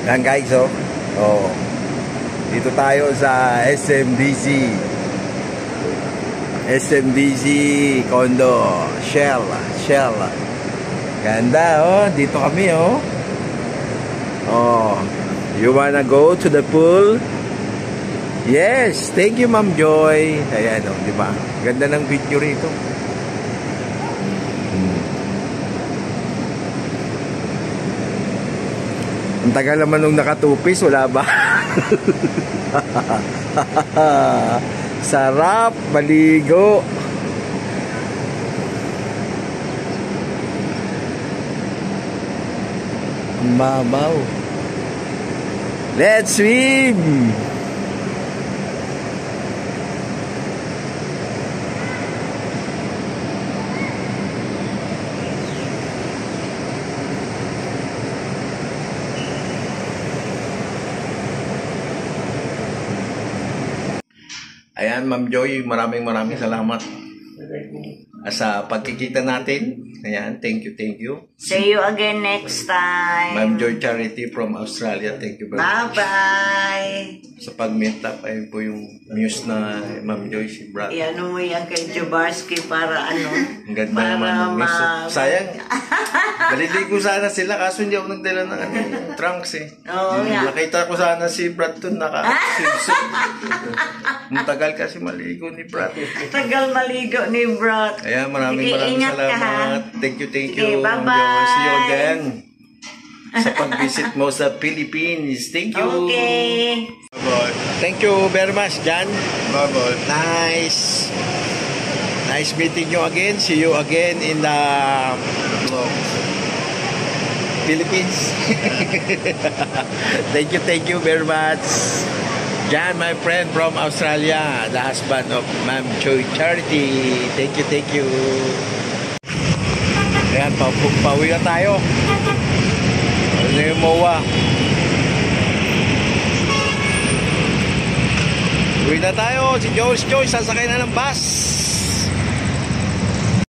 Yan guys, oh. Oh. Dito tayo sa SMDC. SMDC Condo. Shell. Ganda, oh. Dito kami, oh. Oh. You wanna go to the pool? Yes. Thank you, Ma'am Joy. Ayan, oh. Diba? Ganda ng video rito. Ang tagal naman nung nakatupis, wala ba? Sarap, maligo. Mabaw. Let's swim! Ayan, Ma'am Joy, maraming salamat sa pagkikita natin. Ayan, thank you. See you again next time. Ma'am Joy Charity from Australia, thank you very much. Bye-bye. Sa pag-meet up, ayun po yung muse na Ma'am Joy, si Brad. Iano mo yan kay Jobarski para ano? Ang ganda naman ng muse. Sayang, maliligo sana sila kaso hindi ako nagdala ng trunks eh. Oo nga. Nakita ko sana si Brad doon naka-swimsuit. Matagal kasi maligo ni Brad. Tagal maligo ni Brad. Ayan, maraming salamat. Thank you. Okay, bye-bye. See you again sa pag-visit mo sa Philippines. Thank you. Okay. Bye-bye. Thank you very much, Jan. Bye-bye. Nice meeting you again. See you again in the Philippines. Thank you very much. Jan, my friend from Australia, the husband of Ma'am Joy Charity. Thank you. Ayan, pauwi na tayo. Ano yung MOA? Uwi na tayo. Si Joyce, sasakay na ng bus.